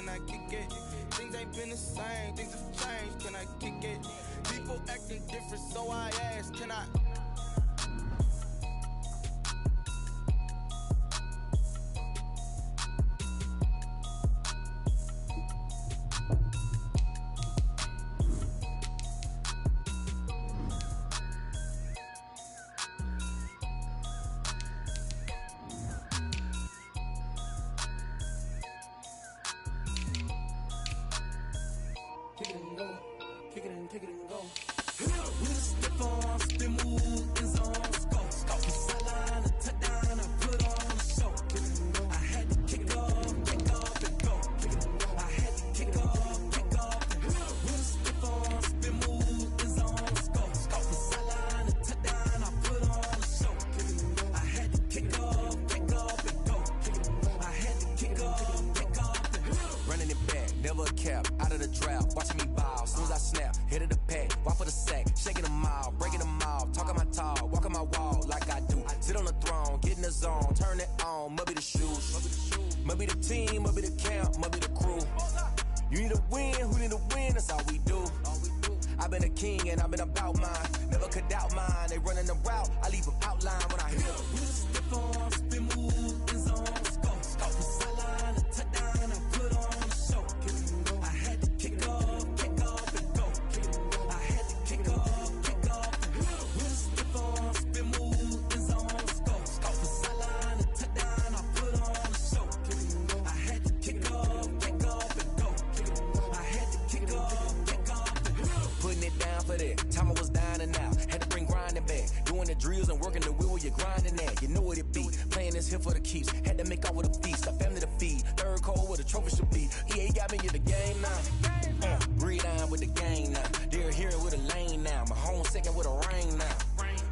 can I kick it? Things ain't been the same, things have changed, can I kick it? People acting different, so I ask, can I? Kick it and go. We stiff on, spin move, in zone, go. From sideline to touchdown, I put on a show. I had to kick off and go. I had to kick off and go. We stiff on, spin move, in zone, go. From sideline to touchdown, I put on a show. I had to kick off and go. I had to kick off and go. Running it back, never a cap, out of the drought, watching me ball, soon as I snap, head of the pack, walk for the sack, shaking them all, breaking them all, talking my talk, walking my wall like I do, sit on the throne, get in the zone, turn it on, must be the shoes, must be the team, must be the camp, must be the crew, you need a win, who need a win, that's all we do, I've been a king and I've been about mine, never could doubt mine, they running the route, I leave them outline when I hit them. We stiff on, spin move, in zone, go. From sideline to touchdown, I put on a show. I had to kick off and go. I had to kick off and go. We stiff on, spin move, in zone, go. From sideline to touchdown, I put on a show. I had to kick off and go. I had to kick off and go. Putting it down for that, time I was down and out, had to bring grinding back, doing the drills and working the wheel where you're grinding at, you know what it be, playing this here for the keeps, had to make off with a feast, a family to feed, third cold where the trophy should be, EA got me in the game now, breathe on with the game now, they're here with a lane now, my home second with a rain now,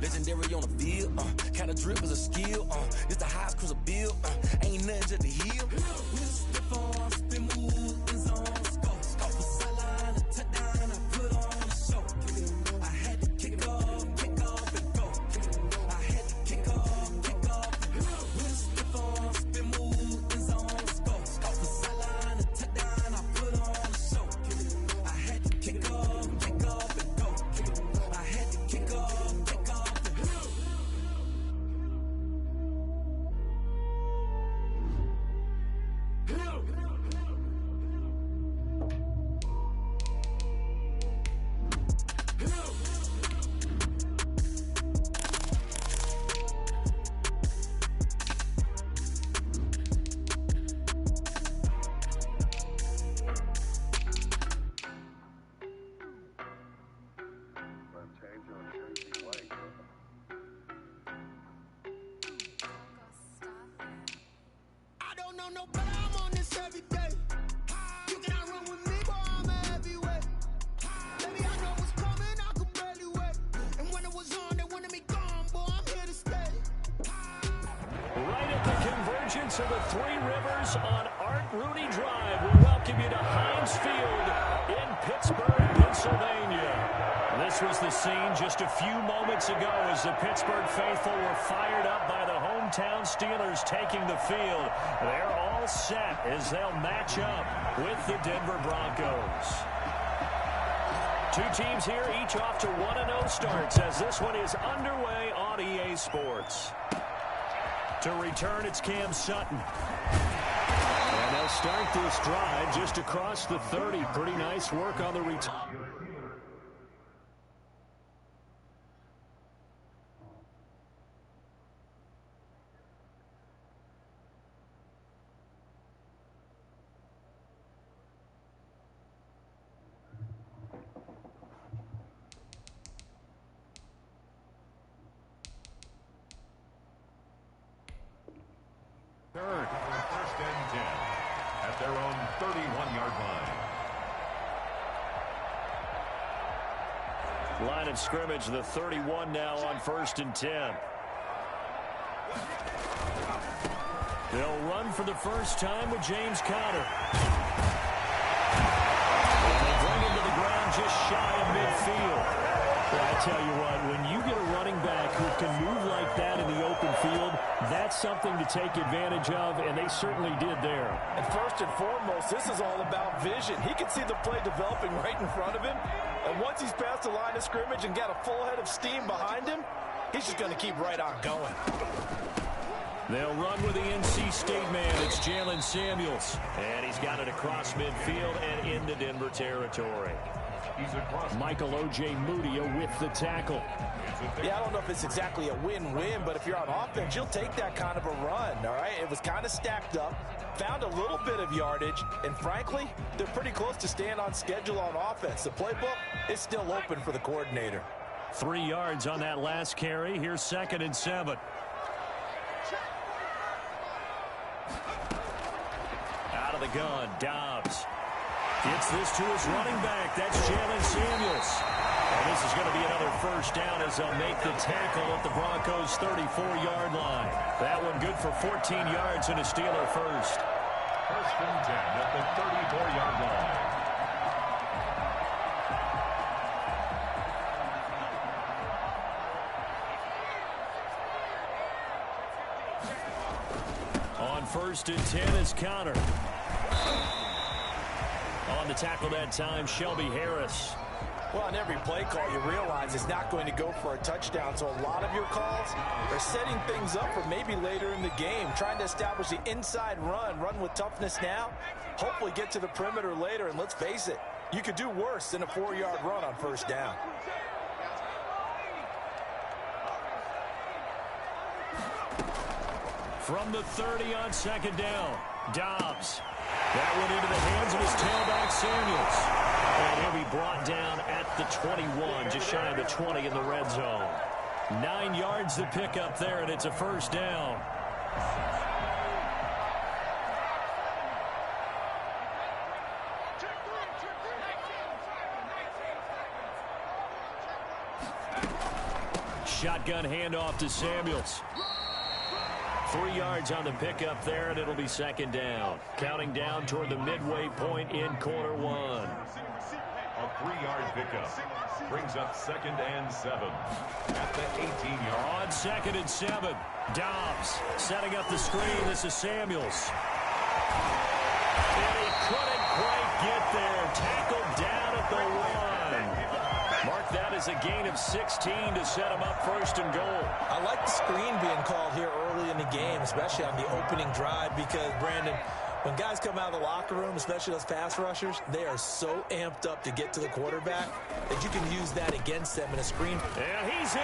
legendary on the field, kind of drip is a skill, it's the highest cruiser bill, ain't nothing just the heel. We stiff on, spin move, in zone, go. From sideline to touchdown, I put on a show. I had to kick off and go. I had to kick off and go. We stiff on, spin move, in zone, go. From sideline to touchdown, I put on a show. I had to kick off and go. I had to kick off and go. I don't know no better, I'm on this every day. You cannot run with me, boy, I'm a heavyweight. Baby, I know what's coming, I could barely wait. And when it was on, they wanted me gone, boy, I'm here to stay. Right at the convergence of the Three Rivers on Art Rooney Drive, we welcome you to Heinz Field in Pittsburgh, Pennsylvania. This was the scene just a few moments ago as the Pittsburgh faithful were fired up by the hometown Steelers taking the field. They're all set as they'll match up with the Denver Broncos. Two teams here, each off to 1-0 starts as this one is underway on EA Sports. To return, it's Cam Sutton. And they'll start this drive just across the 30. Pretty nice work on the return. Third, first and 10 at their own 31-yard line. Line of scrimmage, the 31 now on first and 10. They'll run for the first time with James Conner. And they bring him to the ground just shy of midfield. Well, I tell you what, when you get a running back who can move like that in the open field, that's something to take advantage of, and they certainly did there. And first and foremost, this is all about vision. He can see the play developing right in front of him, and once he's past the line of scrimmage and got a full head of steam behind him, he's just going to keep right on going. They'll run with the NC State man. It's Jalen Samuels. And he's got it across midfield and into Denver territory. Michael O.J. Mudia with the tackle. Yeah, I don't know if it's exactly a win-win, but if you're on offense, you'll take that kind of a run, all right? It was kind of stacked up, found a little bit of yardage, and frankly, they're pretty close to staying on schedule on offense. The playbook is still open for the coordinator. 3 yards on that last carry. Here's 2nd and 7. Out of the gun, Dobbs. Gets this to his running back. That's Jalen Samuels. And this is going to be another first down as they'll make the tackle at the Broncos' 34-yard line. That one good for 14 yards and a Steeler first. First and 10 at the 34-yard line. On 1st and 10 is Connor. On the tackle that time, Shelby Harris. Well, on every play call, you realize it's not going to go for a touchdown, so a lot of your calls are setting things up for maybe later in the game, trying to establish the inside run with toughness now, hopefully get to the perimeter later, and let's face it, you could do worse than a 4-yard run on first down. From the 30 on 2nd down, Dobbs. That went into the hands of his tailback, Samuels. And he'll be brought down at the 21, just shy of the 20 in the red zone. 9 yards to pick up there, and it's a first down. Shotgun handoff to Samuels. 3 yards on the pickup there, and it'll be 2nd down. Counting down toward the midway point in quarter 1. A 3-yard pickup brings up 2nd and 7 at the 18-yard. On 2nd and 7, Dobbs setting up the screen. This is Samuels. And he couldn't quite get there. Tackled down at the 1. Mark that as a gain of 16 to set him up 1st and goal. I like the screen being called here early in the game, especially on the opening drive, because, Brandon, when guys come out of the locker room, especially those pass rushers, they are so amped up to get to the quarterback that you can use that against them in a screen. And he's in.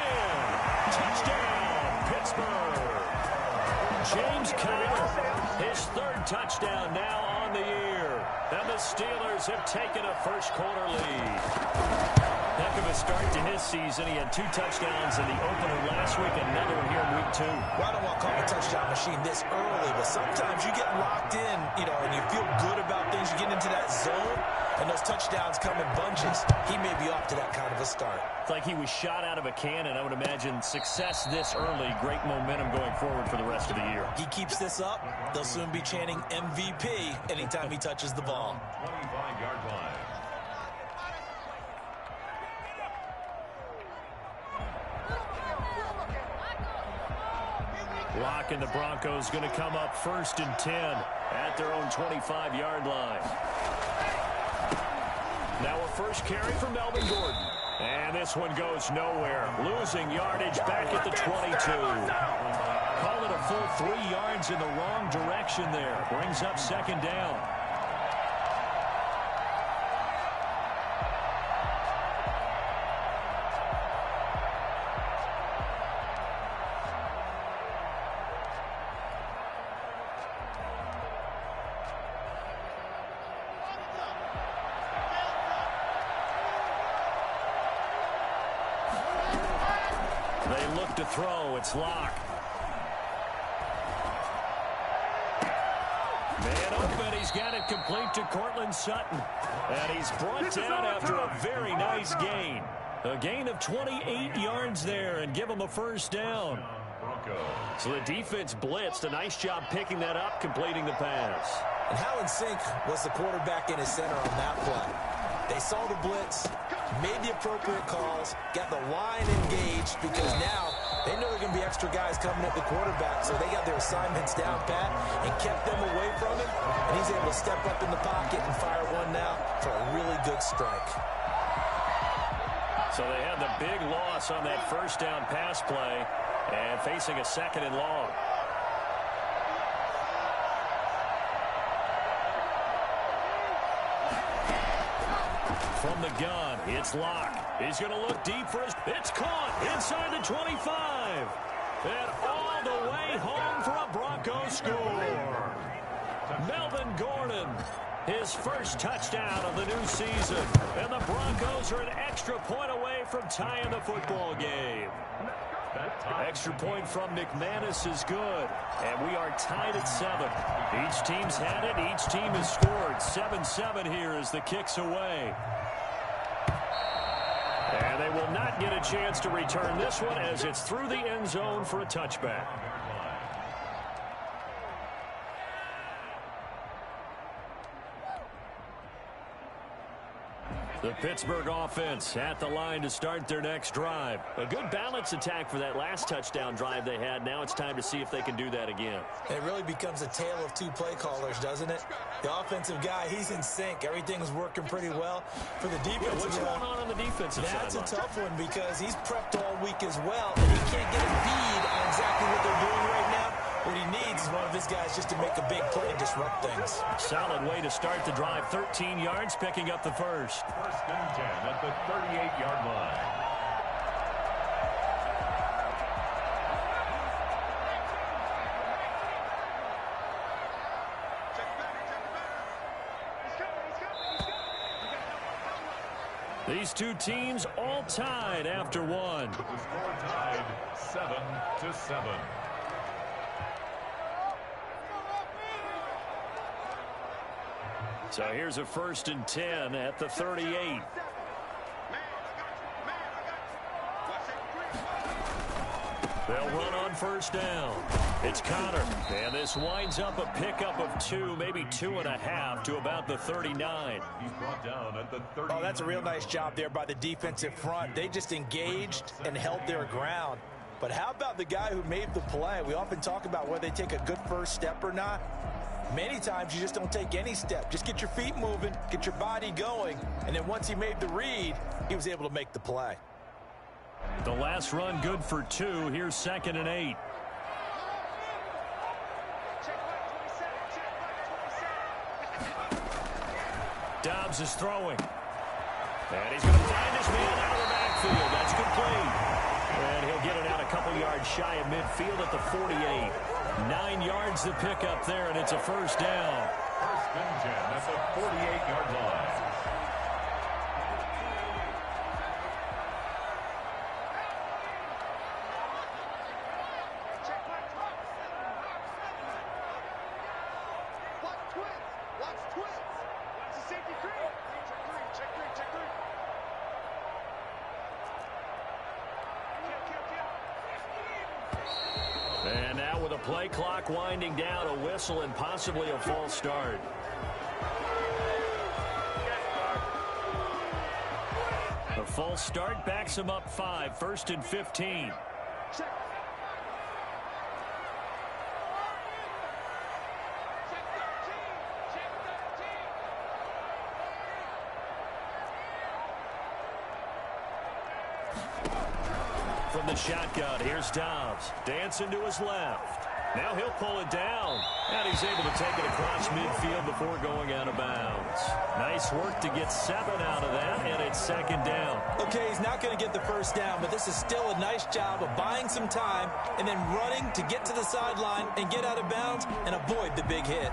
Touchdown, Pittsburgh. James Conner, his 3rd touchdown now on the year. And the Steelers have taken a first-quarter lead. Heck of a start to his season. He had 2 touchdowns in the opener last week, another one here in week 2. Well, I don't want to call him a touchdown machine this early, but sometimes you get locked in, and you feel good about things. You get into that zone, and those touchdowns come in bunches. He may be off to that kind of a start. It's like he was shot out of a cannon. I would imagine success this early, great momentum going forward for the rest of the year. He keeps this up, they'll soon be chanting MVP anytime he touches the ball. 25-yard line. Lock and the Broncos going to come up 1st and 10 at their own 25-yard line. Now a first carry for Melvin Gordon. And this one goes nowhere. Losing yardage back at the 22. Call it a full 3 yards in the wrong direction there. Brings up 2nd down. They look to throw. It's Locke. Man open. He's got it complete to Cortland Sutton. And he's brought down after a very nice gain. A gain of 28 yards there and give him a first down. So the defense blitzed. A nice job picking that up, completing the pass. And how in sync was the quarterback in his center on that play? They saw the blitz, made the appropriate calls, got the line engaged because now they know there are going to be extra guys coming at the quarterback, so they got their assignments down pat and kept them away from him, and he's able to step up in the pocket and fire one now for a really good strike. So they had the big loss on that first down pass play and facing a 2nd and long. From the gun, it's Locke. He's going to look deep for his... It's caught inside the 25. And all the way home for a Broncos score. Melvin Gordon, his first touchdown of the new season. And the Broncos are an extra point away from tying the football game. Extra point from McManus is good. And we are tied at 7. Each team's had it. Each team has scored. 7-7 here as the kick's away. And they will not get a chance to return this one as it's through the end zone for a touchback. The Pittsburgh offense at the line to start their next drive. A good balance attack for that last touchdown drive they had. Now it's time to see if they can do that again. It really becomes a tale of two play callers, doesn't it? The offensive guy, he's in sync. Everything's working pretty well. For the defense, what's going on the defensive side? That's a tough one because he's prepped all week as well, and he can't get a bead on exactly what they're doing right now. What he needs is one of his guys just to make a big play and disrupt things. Solid way to start the drive. 13 yards, picking up the first. 1st and 10 at the 38-yard line. These two teams all tied after one. The score tied 7-7. So here's a 1st and 10 at the 38. They'll run on 1st down. It's Connor, and this winds up a pickup of 2, maybe 2.5 to about the 39. He's brought down at the 30. Oh, that's a real nice job there by the defensive front. They just engaged and held their ground. But how about the guy who made the play? We often talk about whether they take a good first step or not. Many times you just don't take any step. Just get your feet moving, get your body going, and then once he made the read, he was able to make the play. The last run good for 2. Here's 2nd and 8. Dobbs is throwing. And he's going to find his man out of the backfield. That's complete. And he'll get it out a couple yards shy of midfield at the 48. 9 yards to pick up there, and it's a 1st down. 1st and 10 at the 48-yard line. And now with a play clock winding down, a whistle and possibly a false start. A false start backs him up 5, 1st and 15. From the shotgun, here's Dobbs. Dancing to his left. Now he'll pull it down. And he's able to take it across midfield before going out of bounds. Nice work to get 7 out of that, and it's 2nd down. Okay, he's not going to get the 1st down, but this is still a nice job of buying some time and then running to get to the sideline and get out of bounds and avoid the big hit.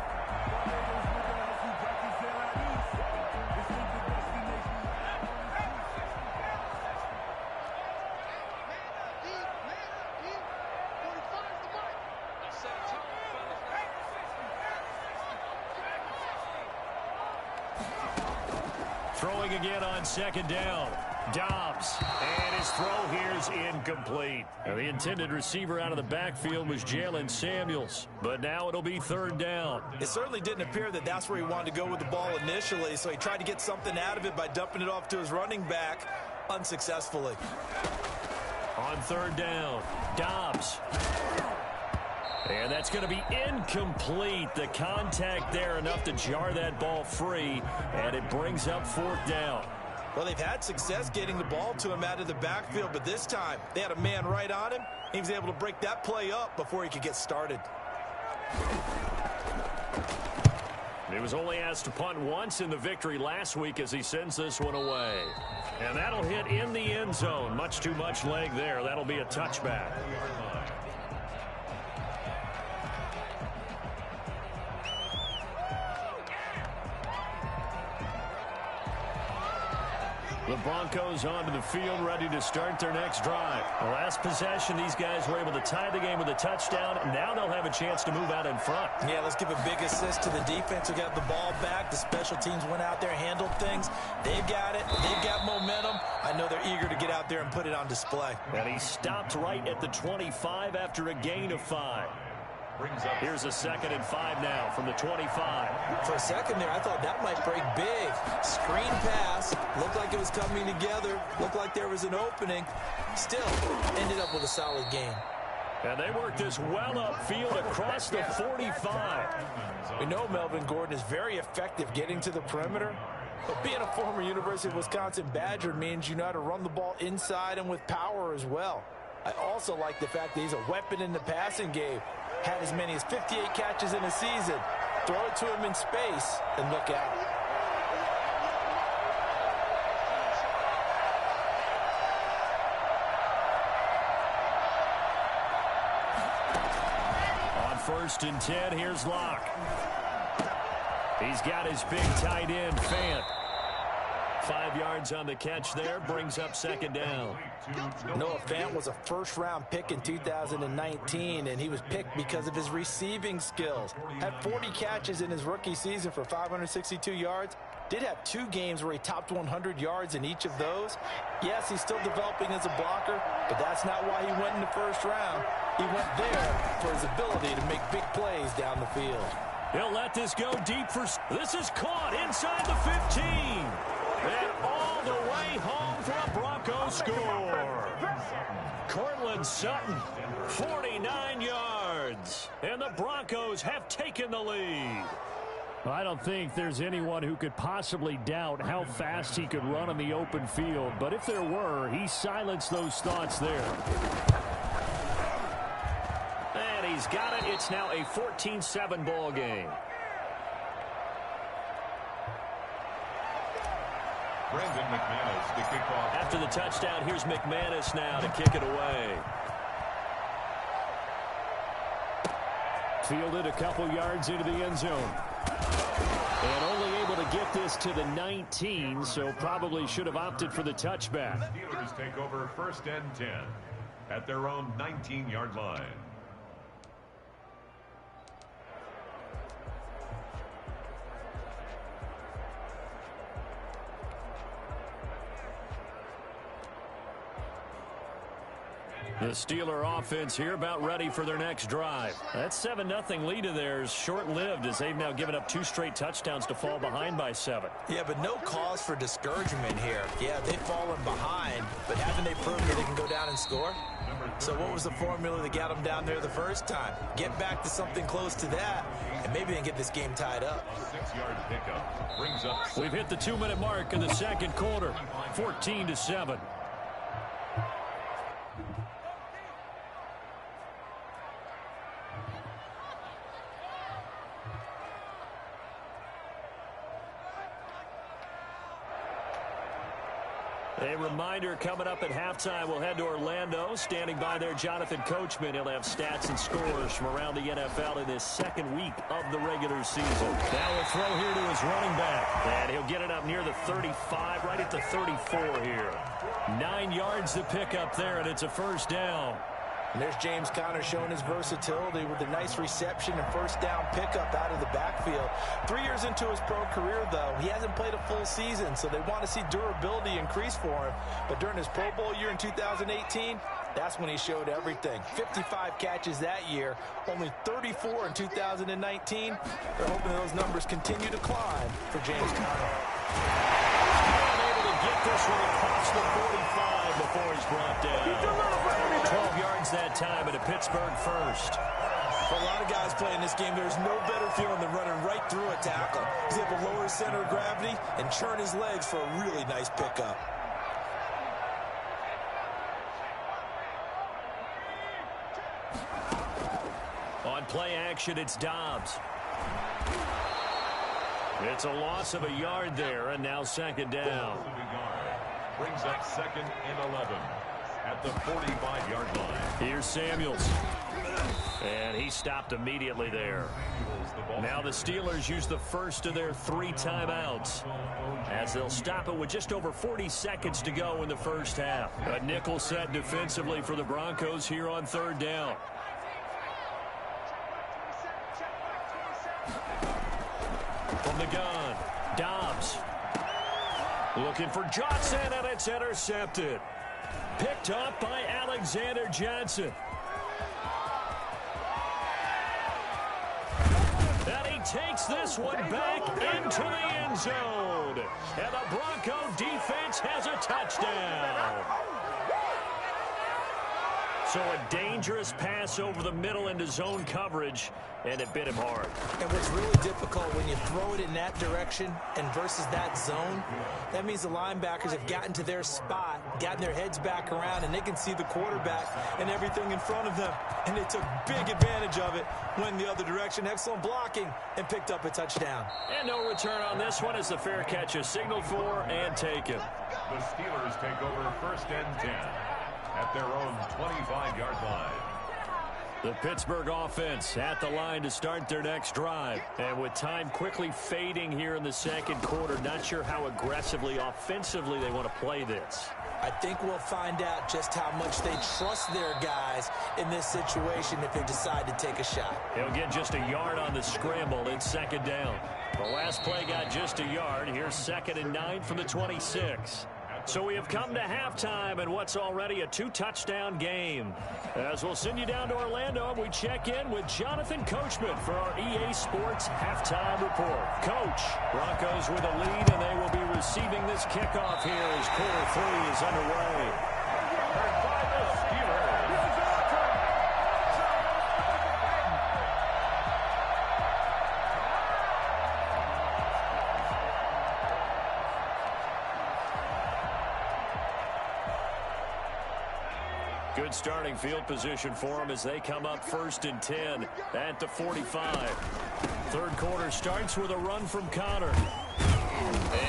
Throwing again on 2nd down. Dobbs, and his throw here is incomplete. Now, the intended receiver out of the backfield was Jalen Samuels, but now it'll be third down. It certainly didn't appear that that's where he wanted to go with the ball initially, so he tried to get something out of it by dumping it off to his running back unsuccessfully. On third down, Dobbs. And that's going to be incomplete. The contact there enough to jar that ball free, and it brings up fourth down. Well, they've had success getting the ball to him out of the backfield, but this time they had a man right on him. He was able to break that play up before he could get started. He was only asked to punt once in the victory last week as he sends this one away. And that'll hit in the end zone. Much too much leg there. That'll be a touchback. The Broncos onto the field, ready to start their next drive. The last possession, these guys were able to tie the game with a touchdown. Now they'll have a chance to move out in front. Yeah, let's give a big assist to the defense who got the ball back. The special teams went out there, handled things. They've got it. They've got momentum. I know they're eager to get out there and put it on display. And he stopped right at the 25 after a gain of 5. Here's a 2nd and 5 now from the 25. For a second there, I thought that might break big. Screen pass. Looked like it was coming together. Looked like there was an opening. Still ended up with a solid gain. And they worked this well upfield across the 45. We know Melvin Gordon is very effective getting to the perimeter. But being a former University of Wisconsin Badger means you know how to run the ball inside and with power as well. I also like the fact that he's a weapon in the passing game. Had as many as 58 catches in a season. Throw it to him in space and look out. On 1st and 10, here's Locke. He's got his big tight end, Fant. 5 yards on the catch there, brings up 2nd down. Noah Fant was a first-round pick in 2019, and he was picked because of his receiving skills. Had 40 catches in his rookie season for 562 yards. Did have 2 games where he topped 100 yards in each of those. Yes, he's still developing as a blocker, but that's not why he went in the first round. He went there for his ability to make big plays down the field. He'll let this go deep for... This is caught inside the 15. And all the way home for a Broncos score. Cortland Sutton, 49 yards. And the Broncos have taken the lead. I don't think there's anyone who could possibly doubt how fast he could run in the open field. But if there were, he silenced those thoughts there. And he's got it. It's now a 14-7 ball game. Brandon McManus to kick off. After the touchdown, here's McManus now to kick it away. Fielded a couple yards into the end zone. And only able to get this to the 19, so probably should have opted for the touchback. Steelers take over 1st and 10 at their own 19-yard line. The Steeler offense here about ready for their next drive. That 7-0 lead of theirs short-lived as they've now given up 2 straight touchdowns to fall behind by 7. Yeah, but no cause for discouragement here. Yeah, they've fallen behind, but haven't they proven that they can go down and score? So what was the formula that got them down there the first time? Get back to something close to that, and maybe they can get this game tied up. 6-yard pickup brings up. We've hit the 2-minute mark in the second quarter, 14-7. A reminder coming up at halftime, we'll head to Orlando. Standing by there, Jonathan Coachman. He'll have stats and scores from around the NFL in his 2nd week of the regular season. Now a throw here to his running back. And he'll get it up near the 35, right at the 34 here. 9 yards to pick up there, and it's a 1st down. And there's James Conner showing his versatility with a nice reception and first down pickup out of the backfield. 3 years into his pro career, though, he hasn't played a full season, so they want to see durability increase for him. But during his Pro Bowl year in 2018, that's when he showed everything. 55 catches that year, only 34 in 2019. They're hoping those numbers continue to climb for James Conner. Able to get this one across the 45 before he's brought down. 12 yards that time and a Pittsburgh first. For a lot of guys playing this game, there's no better feeling than running right through a tackle. He's able to lower his center of gravity and churn his legs for a really nice pickup. On play action, it's Dobbs. It's a loss of a yard there, and now second down. Brings up second and 11 at the 45-yard line. Here's Samuels. And he stopped immediately there. Now the Steelers use the first of their 3 timeouts, as they'll stop it with just over 40 seconds to go in the first half. A nickel set defensively for the Broncos here on third down. From the gun, Dobbs. Looking for Johnson, and it's intercepted. Picked up by Alexander Johnson. And he takes this one back into the end zone. And the Bronco defense has a touchdown. So a dangerous pass over the middle into zone coverage, and it bit him hard. And what's really difficult when you throw it in that direction and versus that zone, that means the linebackers have gotten to their spot, gotten their heads back around, and they can see the quarterback and everything in front of them. And they took big advantage of it, went the other direction. Excellent blocking, and picked up a touchdown. And no return on this one as the fair catch is signaled for and taken. The Steelers take over first and 10 at their own 25-yard line. The Pittsburgh offense at the line to start their next drive. And with time quickly fading here in the second quarter, not sure how aggressively, offensively they want to play this. I think we'll find out just how much they trust their guys in this situation if they decide to take a shot. He'll get just a yard on the scramble. It's second down. The last play got just a yard. Here's 2nd and 9 from the 26. So we have come to halftime in what's already a 2-touchdown game. As we'll send you down to Orlando, we check in with Jonathan Coachman for our EA Sports Halftime Report. Coach, Broncos with a lead, and they will be receiving this kickoff here as quarter 3 is underway. Good starting field position for them as they come up 1st and 10 at the 45. Third quarter starts with a run from Conner.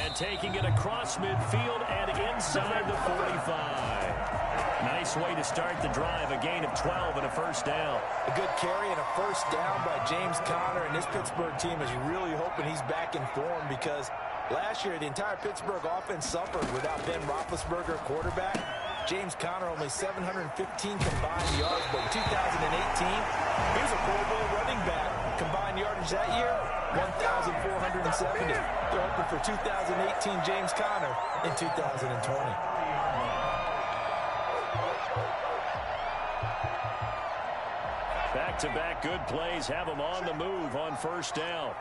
And taking it across midfield and inside the 45. Nice way to start the drive, a gain of 12 and a first down. A good carry and a first down by James Conner, and this Pittsburgh team is really hoping he's back in form because last year the entire Pittsburgh offense suffered without Ben Roethlisberger at quarterback. James Conner only 715 combined yards, but in 2018, he was a Pro Bowl running back. Combined yardage that year, 1,470. They're hoping for 2018 James Conner in 2020. Back-to-back good plays have him on the move on first down.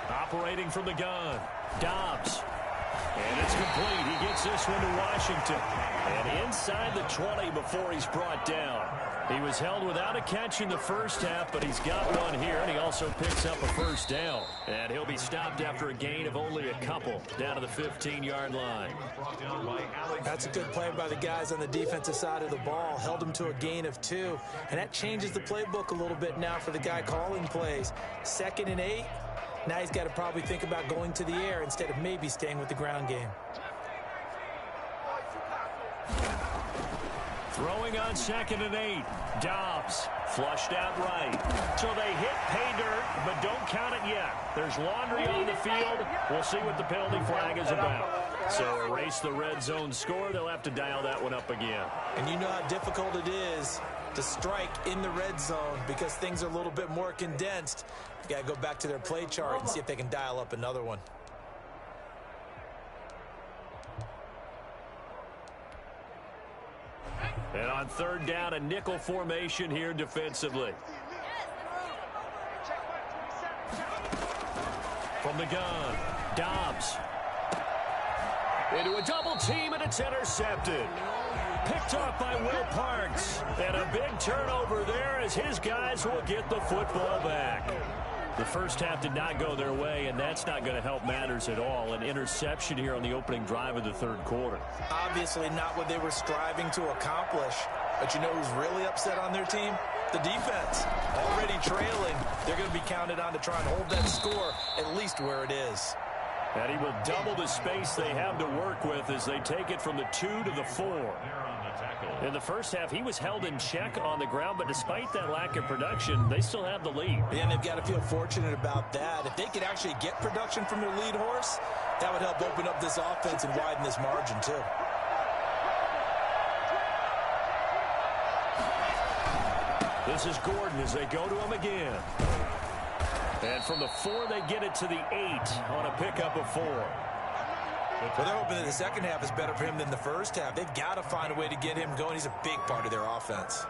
Operating from the gun, Dobbs. And it's complete. He gets this one to Washington. And inside the 20 before he's brought down. He was held without a catch in the first half, but he's got one here, and he also picks up a first down. And he'll be stopped after a gain of only a couple down to the 15-yard line. That's a good play by the guys on the defensive side of the ball. Held him to a gain of 2. And that changes the playbook a little bit now for the guy calling plays. 2nd and 8. Now he's got to probably think about going to the air instead of maybe staying with the ground game. Throwing on 2nd and 8. Dobbs flushed out right. So they hit pay dirt, but don't count it yet. There's laundry on the field. We'll see what the penalty flag is about. So erase the red zone score. They'll have to dial that one up again. And you know how difficult it is to strike in the red zone because things are a little bit more condensed. You got to go back to their play chart and see if they can dial up another one. And on third down, a nickel formation here defensively. From the gun, Dobbs. Into a double team, and it's intercepted. Picked off by Will Parks. And a big turnover there as his guys will get the football back. The first half did not go their way, and that's not going to help matters at all. An interception here on the opening drive of the third quarter. Obviously not what they were striving to accomplish. But you know who's really upset on their team? The defense. Already trailing. They're going to be counted on to try and hold that score at least where it is. And he will double the space they have to work with as they take it from the 2 to the 4. In the first half, he was held in check on the ground, but despite that lack of production, they still have the lead. And they've got to feel fortunate about that. If they could actually get production from their lead horse, that would help open up this offense and widen this margin too. This is Gordon as they go to him again. And from the 4, they get it to the 8 on a pickup of 4. Well, they're hoping that the second half is better for him than the first half. They've got to find a way to get him going. He's a big part of their offense.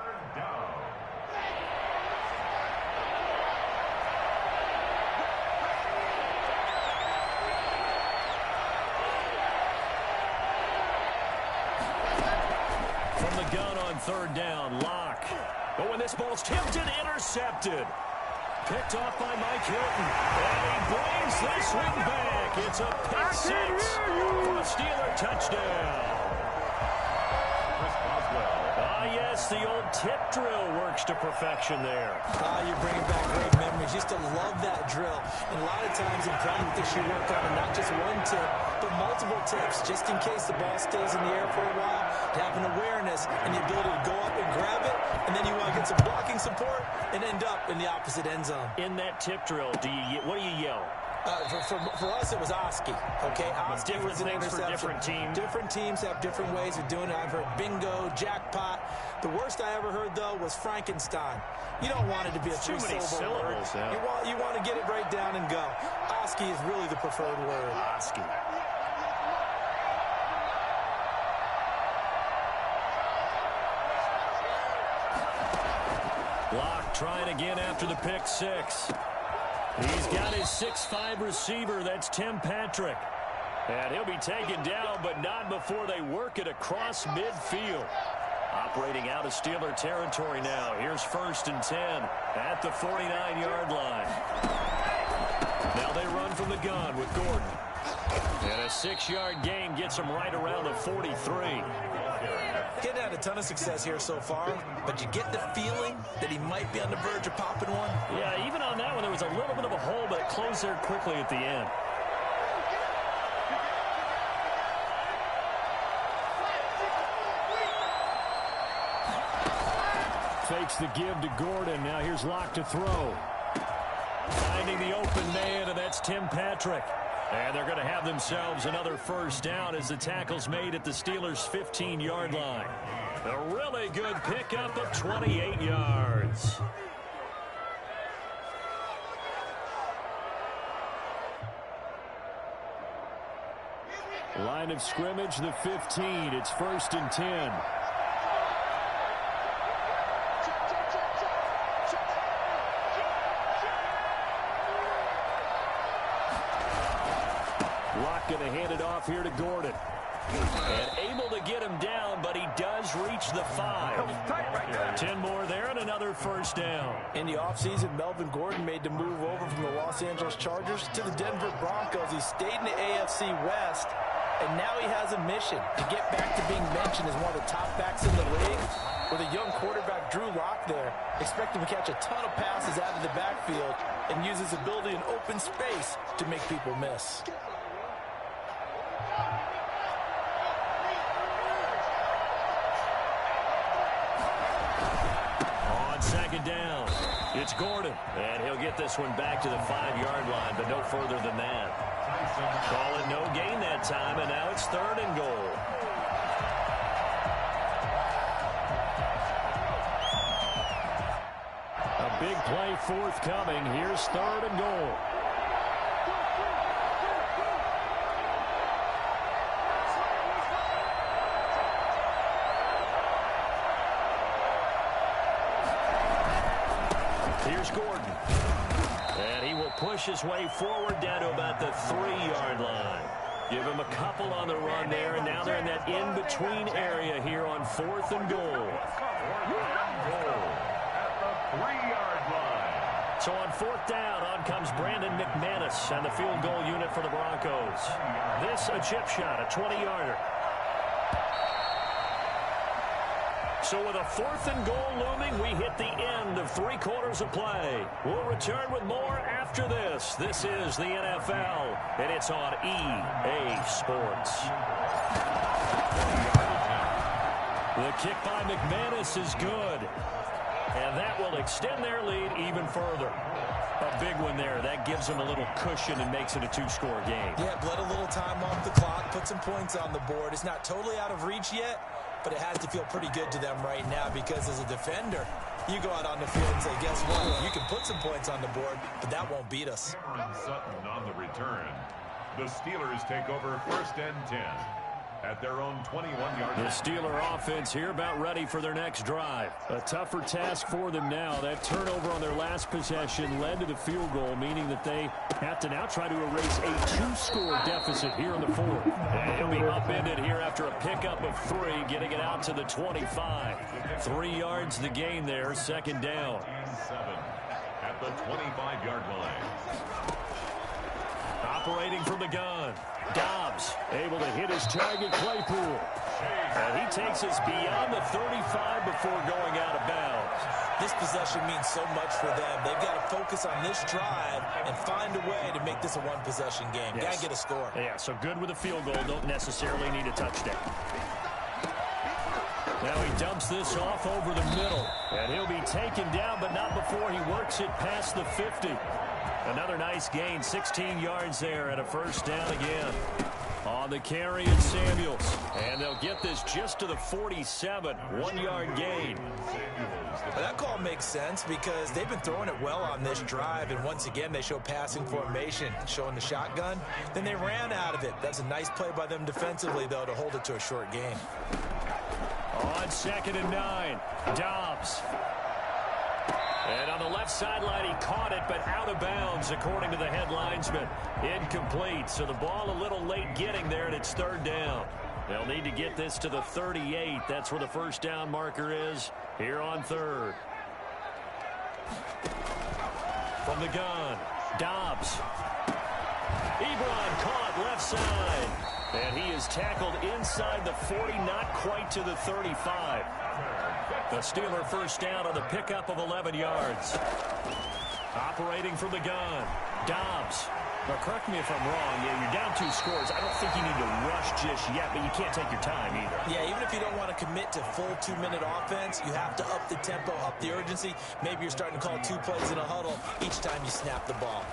From the gun on third down, Locke. Oh, and this ball's tipped and intercepted. Picked off by Mike Hilton. And he brings this one back. It's a pick 6 for a Steeler touchdown. Yes, the old tip drill works to perfection there. You're bringing back great memories. Used to love that drill. And a lot of times in practice you work on not just one tip, but multiple tips, just in case the ball stays in the air for a while, to have an awareness and the ability to go up and grab it, and then you want to get some blocking support and end up in the opposite end zone. In that tip drill, what do you yell? For us, it was Oski. Okay, Oski was an interception. For different teams. Different teams have different ways of doing it. I've heard bingo, jackpot. The worst I ever heard, though, was Frankenstein. You don't want it to be a three-syllable word. Yeah. You want to get it right down and go. Oski is really the preferred word. Oski. Locke trying again after the pick 6. He's got his 6'5" receiver. That's Tim Patrick. And he'll be taken down, but not before they work it across midfield. Operating out of Steeler territory now. Here's 1st and 10 at the 49-yard line. Now they run from the gun with Gordon. And a 6-yard gain gets him right around the 43. Getting had a ton of success here so far, but you get the feeling that he might be on the verge of popping one. Yeah, even on that one, there was a little bit of a hole, but it closed there quickly at the end. Fakes the give to Gordon. Now here's Locke to throw. Finding the open man, and that's Tim Patrick. And they're going to have themselves another first down as the tackle's made at the Steelers' 15-yard line. A really good pickup of 28 yards. Line of scrimmage, the 15. It's 1st and 10. Locke going to hand it off here to Gordon. And able to get him down, but he does reach the 5. 10 more there and another first down. In the offseason, Melvin Gordon made the move over from the Los Angeles Chargers to the Denver Broncos. He stayed in the AFC West, and now he has a mission to get back to being mentioned as one of the top backs in the league. With a young quarterback, Drew Lock, there, expect him to catch a ton of passes out of the backfield and use his ability in open space to make people miss. On second down, It's Gordon, and he'll get this one back to the 5-yard line, but no further than that. Call it no gain that time, and now it's 3rd and goal. A big play forthcoming. Here's 3rd and goal. Here's Gordon. And he will push his way forward down to about the 3-yard line. Give him a couple on the run there, and now they're in that in-between area here on 4th and goal. So on 4th down, on comes Brandon McManus and the field goal unit for the Broncos. This a chip shot, a 20-yarder. So with a 4th and goal looming, we hit the end of 3 quarters of play. We'll return with more after this. This is the NFL, and it's on EA Sports. The kick by McManus is good, and that will extend their lead even further. A big one there. That gives them a little cushion and makes it a 2-score game. Yeah, bled a little time off the clock, put some points on the board. It's not totally out of reach yet, but it has to feel pretty good to them right now because as a defender, you go out on the field and say, guess what? You can put some points on the board, but that won't beat us. Sutton on the return. The Steelers take over 1st and 10 at their own 21-yard line. The Steeler offense here about ready for their next drive. A tougher task for them now. That turnover on their last possession led to the field goal, meaning that they have to now try to erase a 2-score deficit here in the 4th. And he'll be upended here after a pickup of 3, getting it out to the 25. 3 yards the gain there, 2nd down. 7 at the 25-yard line. Operating from the gun. Dobbs able to hit his target, Claypool. And he takes us beyond the 35 before going out of bounds. This possession means so much for them. They've got to focus on this drive and find a way to make this a 1-possession game. Yes. Got to get a score. Yeah, so good with a field goal. Don't necessarily need a touchdown. Now he dumps this off over the middle. And he'll be taken down, but not before he works it past the 50. Another nice gain, 16 yards there and a 1st down again. On the carry, it's Samuels. And they'll get this just to the 47, 1-yard gain. But that call makes sense because they've been throwing it well on this drive, and once again they show passing formation, showing the shotgun. Then they ran out of it. That's a nice play by them defensively, though, to hold it to a short gain. On 2nd and 9, Dobbs. And on the left sideline, he caught it, but out of bounds, according to the head linesman. Incomplete, so the ball a little late getting there, and it's 3rd down. They'll need to get this to the 38. That's where the 1st down marker is here on 3rd. From the gun, Dobbs. Ebron caught left side. And he is tackled inside the 40, not quite to the 35. The Steeler 1st down on the pickup of 11 yards. Operating from the gun, Dobbs. Now, correct me if I'm wrong. Yeah, you're down 2 scores. I don't think you need to rush just yet, but you can't take your time either. Yeah, even if you don't want to commit to full 2-minute offense, you have to up the tempo, up the urgency. Maybe you're starting to call 2 plays in a huddle each time you snap the ball.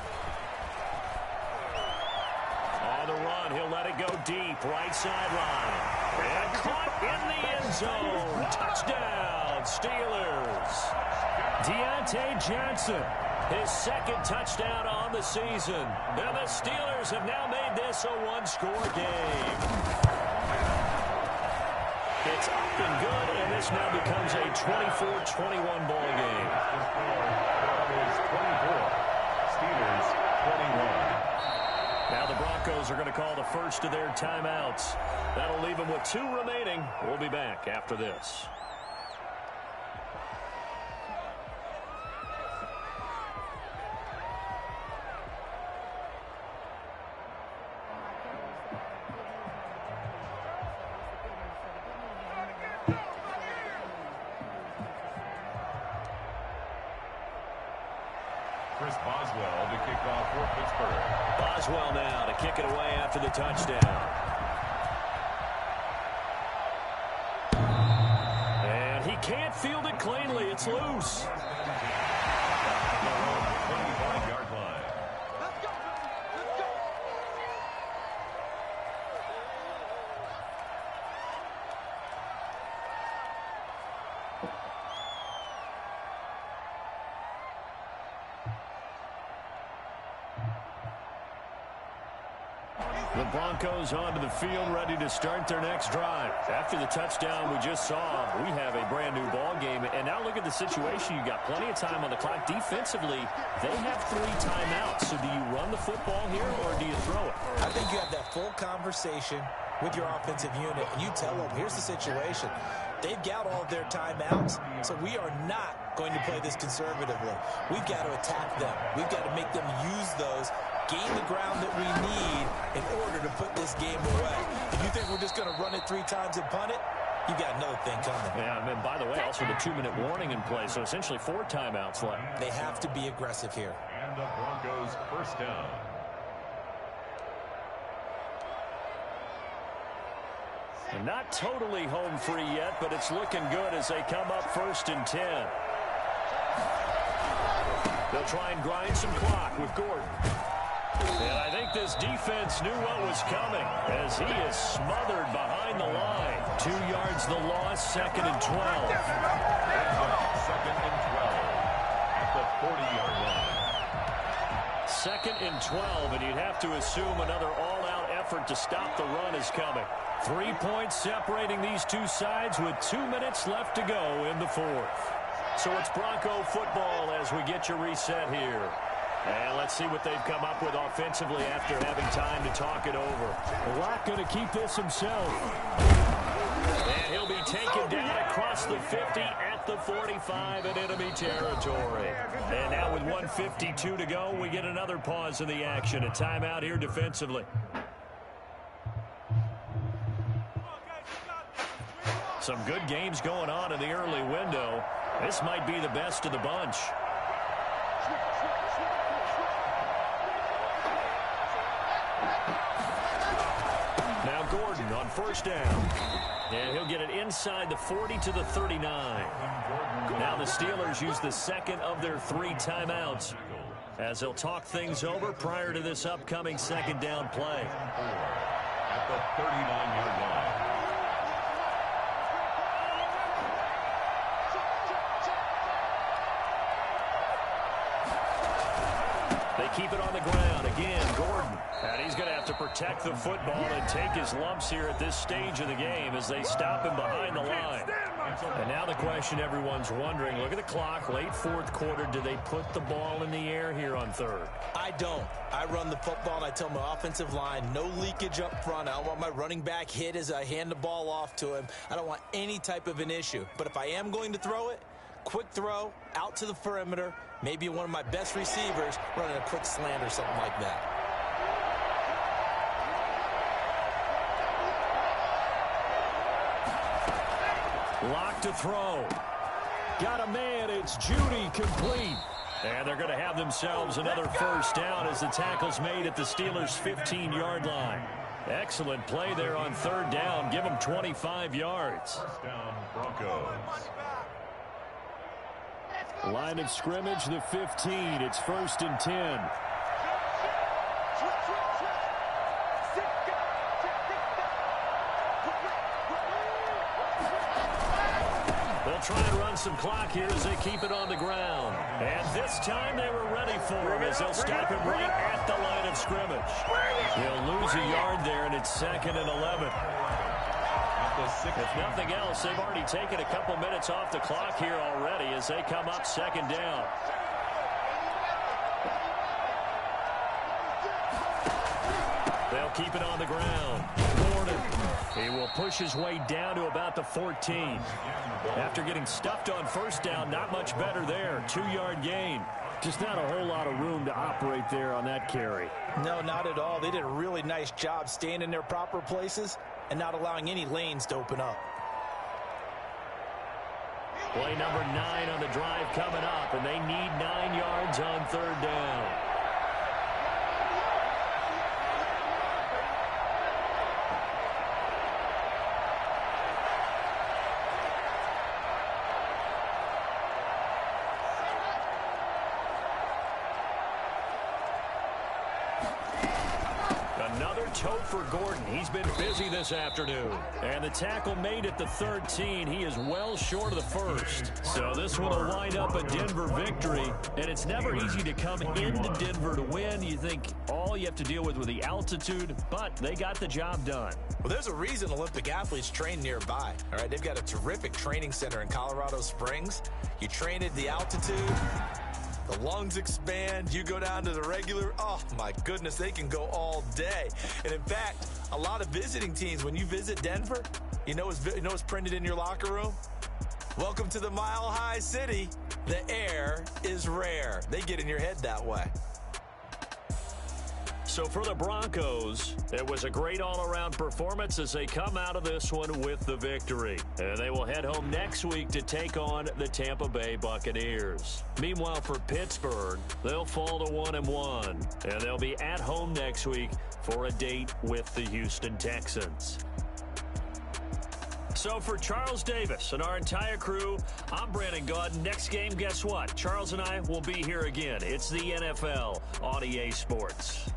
On the run, he'll let it go deep, right sideline. And caught in the end zone. Touchdown, Steelers. Deontay Johnson, his 2nd touchdown on the season. And the Steelers have now made this a 1-score game. It's up and good, and this now becomes a 24-21 ball game. Steelers 21. Now the Broncos are going to call the first of their timeouts. That'll leave them with 2 remaining. We'll be back after this. Chris Boswell to kick off for Pittsburgh. Boswell now to kick it away after the touchdown. And he can't field it cleanly. It's loose. at their own 25-yard line. The Broncos onto the field, ready to start their next drive. After the touchdown we just saw, we have a brand new ball game. And now look at the situation. You got plenty of time on the clock. Defensively, they have 3 timeouts. So do you run the football here or do you throw it? I think you have that full conversation with your offensive unit, and you tell them, here's the situation. They've got all of their timeouts, so we are not going to play this conservatively. We've got to attack them. We've got to make them use those, gain the ground that we need in order to put this game away. If you think we're just going to run it 3 times and punt it, you got another thing coming. Yeah, and by the way, also the 2-minute warning in play, so essentially 4 timeouts left. They have to be aggressive here. And the Broncos first down. And not totally home free yet, but it's looking good as they come up 1st and 10. They'll try and grind some clock with Gordon. And I think this defense knew what was coming as he is smothered behind the line. 2 yards the loss, 2nd and 12. 2nd and 12 at the 40-yard line. 2nd and 12, and you'd have to assume another all-out effort to stop the run is coming. 3 points separating these two sides with 2 minutes left to go in the 4th. So it's Bronco football as we get you reset here. And let's see what they've come up with offensively after having time to talk it over. Locke going to keep this himself. And he'll be taken down across the 50 at the 45 in enemy territory. And now with 1:52 to go, we get another pause in the action. A timeout here defensively. Some good games going on in the early window. This might be the best of the bunch. Now Gordon on 1st down. And he'll get it inside the 40 to the 39. Now the Steelers use the 2nd of their 3 timeouts as they'll talk things over prior to this upcoming 2nd down play. At the 39-yard line. They keep it on the ground. Again, Gordon. And he's going to have to protect the football and take his lumps here at this stage of the game as they stop him behind the line. And now the question everyone's wondering, look at the clock, late 4th quarter. Do they put the ball in the air here on 3rd? I don't. I run the football, and I tell my offensive line, no leakage up front. I don't want my running back hit as I hand the ball off to him. I don't want any type of an issue. But if I am going to throw it, quick throw, out to the perimeter, maybe one of my best receivers running a quick slant or something like that. Lock to throw. Got a man. It's Judy complete. And they're going to have themselves another 1st down as the tackle's made at the Steelers' 15-yard line. Excellent play there on 3rd down. Give them 25 yards. First down, Broncos. Line of scrimmage, the 15. It's 1st and 10. They'll try and run some clock here as they keep it on the ground. And this time they were ready for him as they'll stop him right at the line of scrimmage. They'll lose a yard there, and it's 2nd and 11. If nothing else, they've already taken a couple minutes off the clock here already as they come up 2nd down. They'll keep it on the ground. Gordon, he will push his way down to about the 14. After getting stuffed on 1st down, not much better there. 2-yard gain. Just not a whole lot of room to operate there on that carry. No, not at all. They did a really nice job staying in their proper places and not allowing any lanes to open up. Play number 9 on the drive coming up, and they need 9 yards on 3rd down. Another tote for Gordon. He's been busy this afternoon. And the tackle made at the 13. He is well short of the first. So this one will wind up a Denver victory. And it's never easy to come into Denver to win. You think all you have to deal with the altitude, but they got the job done. Well, there's a reason Olympic athletes train nearby. All right, they've got a terrific training center in Colorado Springs. You train at the altitude, the lungs expand, you go down to the regular, oh my goodness, they can go all day. And in fact, a lot of visiting teams, when you visit Denver, you know what's printed in your locker room? Welcome to the Mile High City. The air is rare. They get in your head that way. So for the Broncos, it was a great all-around performance as they come out of this one with the victory. And they will head home next week to take on the Tampa Bay Buccaneers. Meanwhile, for Pittsburgh, they'll fall to 1-1. And they'll be at home next week for a date with the Houston Texans. So for Charles Davis and our entire crew, I'm Brandon Gaudin. Next game, guess what? Charles and I will be here again. It's the NFL on EA Sports.